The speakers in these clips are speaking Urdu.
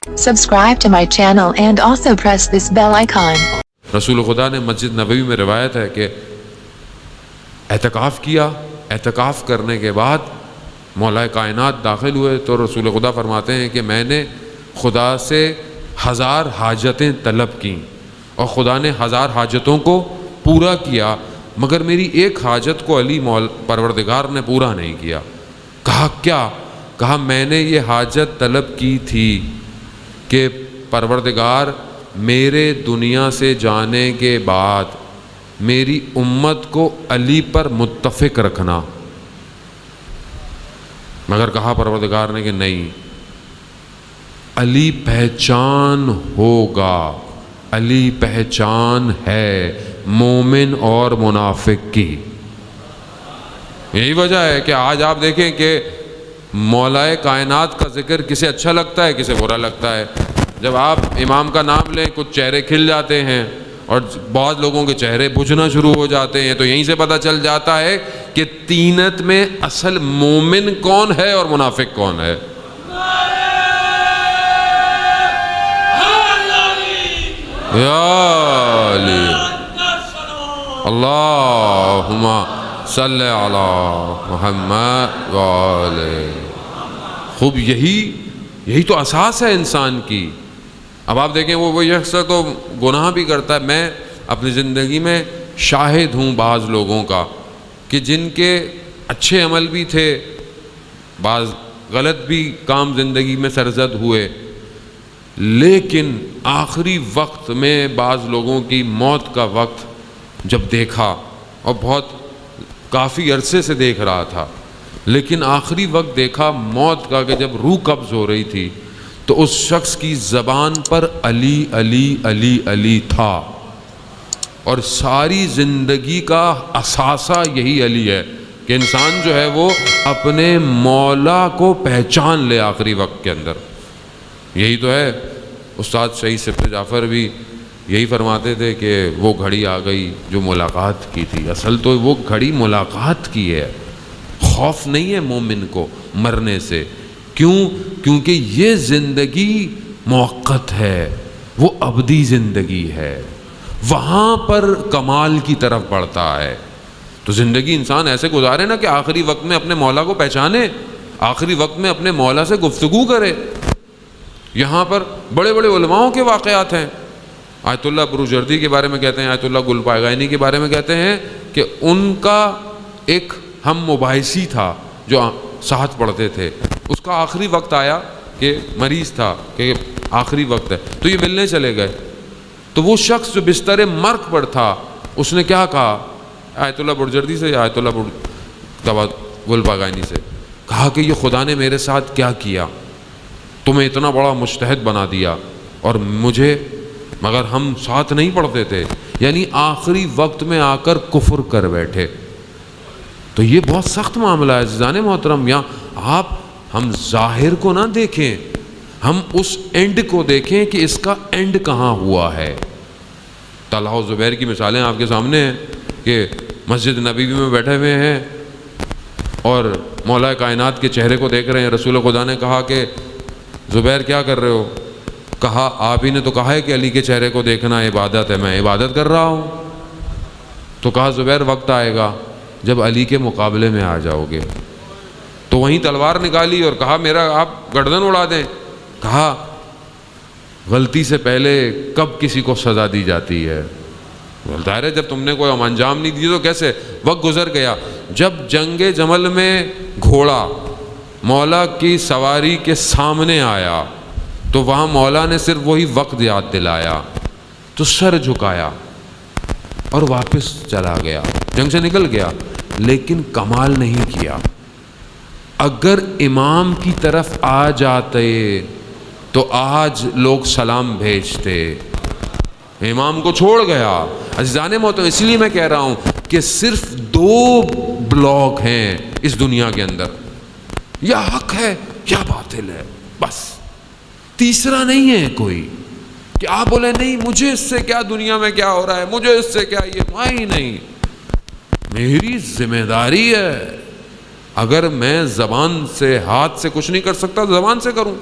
Subscribe to my channel and also press this bell icon. رسول خدا نے مسجد نبوی میں روایت ہے کہ اعتکاف کیا، اعتکاف کرنے کے بعد مولا کائنات داخل ہوئے تو رسول خدا فرماتے ہیں کہ میں نے خدا سے 1000 حاجتیں طلب کیں اور خدا نے 1000 حاجتوں کو پورا کیا، مگر میری ایک حاجت کو علی پروردگار نے پورا نہیں کیا۔ کہا کیا؟ کہا میں نے یہ حاجت طلب کی تھی کہ پروردگار میرے دنیا سے جانے کے بعد میری امت کو علی پر متفق رکھنا، مگر کہا پروردگار نے کہ نہیں، علی پہچان ہوگا، علی پہچان ہے مومن اور منافق کی۔ یہی وجہ ہے کہ آج آپ دیکھیں کہ مولا کائنات کا ذکر کسے اچھا لگتا ہے، کسے برا لگتا ہے۔ جب آپ امام کا نام لیں کچھ چہرے کھل جاتے ہیں اور بعض لوگوں کے چہرے بجھنا شروع ہو جاتے ہیں، تو یہیں سے پتہ چل جاتا ہے کہ تینت میں اصل مومن کون ہے اور منافق کون ہے۔ یا علی اللہم صلی علی محمد وآلہ۔ خوب یہی تو اساس ہے انسان کی۔ اب آپ دیکھیں وہ شخص تو گناہ بھی کرتا ہے۔ میں اپنی زندگی میں شاہد ہوں بعض لوگوں کا کہ جن کے اچھے عمل بھی تھے، بعض غلط بھی کام زندگی میں سرزد ہوئے، لیکن آخری وقت میں بعض لوگوں کی موت کا وقت جب دیکھا، اور بہت کافی عرصے سے دیکھ رہا تھا، لیکن آخری وقت دیکھا موت کا کہ جب روح قبض ہو رہی تھی تو اس شخص کی زبان پر علی علی علی علی تھا، اور ساری زندگی کا اثاثہ یہی علی ہے کہ انسان جو ہے وہ اپنے مولا کو پہچان لے آخری وقت کے اندر۔ یہی تو ہے۔ استاد شہید صفت جعفر بھی یہی فرماتے تھے کہ وہ گھڑی آ گئی جو ملاقات کی تھی۔ اصل تو وہ گھڑی ملاقات کی ہے، خوف نہیں ہے مومن کو مرنے سے۔ کیوں؟ کیونکہ یہ زندگی موقت ہے، وہ ابدی زندگی ہے، وہاں پر کمال کی طرف بڑھتا ہے۔ تو زندگی انسان ایسے گزارے نا کہ آخری وقت میں اپنے مولا کو پہچانے، آخری وقت میں اپنے مولا سے گفتگو کرے۔ یہاں پر بڑے بڑے علماؤں کے واقعات ہیں۔ آیت اللہ بروجردی کے بارے میں کہتے ہیں، آیت اللہ گل پائگائنی کے بارے میں کہتے ہیں کہ ان کا ایک ہم مباحثی تھا جو ساتھ پڑھتے تھے، اس کا آخری وقت آیا کہ مریض تھا کہ آخری وقت ہے، تو یہ ملنے چلے گئے۔ تو وہ شخص جو بستر مرگ پر تھا اس نے کیا کہا آیت اللہ بروجردی سے یا آیت اللہ گل پائگائنی سے؟ کہا کہ یہ خدا نے میرے ساتھ کیا کیا، تمہیں اتنا بڑا مجتہد بنا دیا اور مجھے، مگر ہم ساتھ نہیں پڑھتے تھے، یعنی آخری وقت میں آ کر کفر کر بیٹھے۔ تو یہ بہت سخت معاملہ ہے عزیزان محترم۔ یہاں ہم ظاہر کو نہ دیکھیں، ہم اس اینڈ کو دیکھیں کہ اس کا اینڈ کہاں ہوا ہے۔ طلحہ و زبیر کی مثالیں آپ کے سامنے ہیں کہ مسجد نبوی میں بیٹھے ہوئے ہیں اور مولا کائنات کے چہرے کو دیکھ رہے ہیں۔ رسول خدا نے کہا کہ زبیر کیا کر رہے ہو؟ کہا آپ ہی نے تو کہا ہے کہ علی کے چہرے کو دیکھنا عبادت ہے، میں عبادت کر رہا ہوں۔ تو کہا زبیر وقت آئے گا جب علی کے مقابلے میں آ جاؤ گے۔ تو وہیں تلوار نکالی اور کہا میرا آپ گردن اڑا دیں۔ کہا غلطی سے پہلے کب کسی کو سزا دی جاتی ہے؟ ظاہر ہے جب تم نے کوئی انجام نہیں دی تو کیسے؟ وقت گزر گیا۔ جب جنگ جمل میں گھوڑا مولا کی سواری کے سامنے آیا تو وہاں مولا نے صرف وہی وقت یاد دلایا، تو سر جھکایا اور واپس چلا گیا، جنگ سے نکل گیا، لیکن کمال نہیں کیا۔ اگر امام کی طرف آ جاتے تو آج لوگ سلام بھیجتے، امام کو چھوڑ گیا۔ عزیزان محترم، اس لیے میں کہہ رہا ہوں کہ صرف 2 بلاک ہیں اس دنیا کے اندر، یا حق ہے یا باطل ہے، بس تیسرا نہیں ہے کوئی کہ آپ بولے نہیں مجھے اس سے کیا، دنیا میں کیا ہو رہا ہے مجھے اس سے کیا، یہ نہیں، میری ذمہ داری ہے۔ اگر میں زبان سے ہاتھ سے کچھ نہیں کر سکتا تو زبان سے کروں،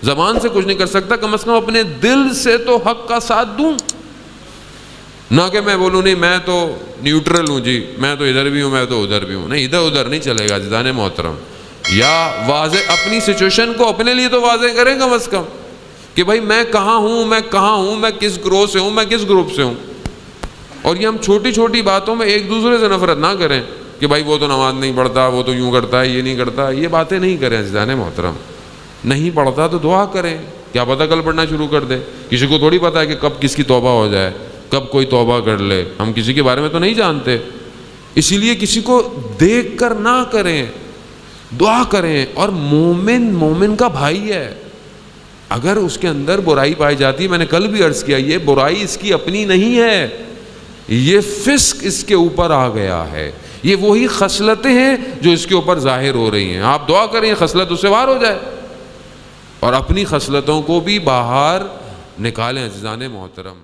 زبان سے کچھ نہیں کر سکتا، کم از کم اپنے دل سے تو حق کا ساتھ دوں، نہ کہ میں بولوں نہیں میں تو نیوٹرل ہوں جی، میں تو ادھر بھی ہوں میں تو ادھر بھی ہوں. نہیں، ادھر ادھر نہیں چلے گا عزیزان محترم. یا واضح اپنی سچویشن کو اپنے لیے تو واضح کریں کم از کم کہ بھائی میں کہاں ہوں، میں کہاں ہوں، میں کس گروہ سے ہوں، میں کس گروپ سے ہوں. اور یہ ہم چھوٹی چھوٹی باتوں میں ایک دوسرے سے نفرت نہ کریں کہ بھائی وہ تو نماز نہیں پڑھتا، وہ تو یوں کرتا ہے، یہ نہیں کرتا. یہ باتیں نہیں کریں عزیزان محترم. نہیں پڑھتا تو دعا کریں، کیا پتہ کل پڑھنا شروع کر دے. کسی کو تھوڑی پتہ ہے کہ کب کس کی توبہ ہو جائے، کب کوئی توبہ کر لے. ہم کسی کے بارے میں تو نہیں جانتے، اسی لیے کسی کو دیکھ کر نہ کریں، دعا کریں. اور مومن کا بھائی ہے، اگر اس کے اندر برائی پائی جاتی ہے، میں نے کل بھی عرض کیا، یہ برائی اس کی اپنی نہیں ہے، یہ فسق اس کے اوپر آ گیا ہے. یہ وہی خصلتیں ہیں جو اس کے اوپر ظاہر ہو رہی ہیں. آپ دعا کریں خصلت اس سے باہر ہو جائے، اور اپنی خصلتوں کو بھی باہر نکالیں عزیزان محترم.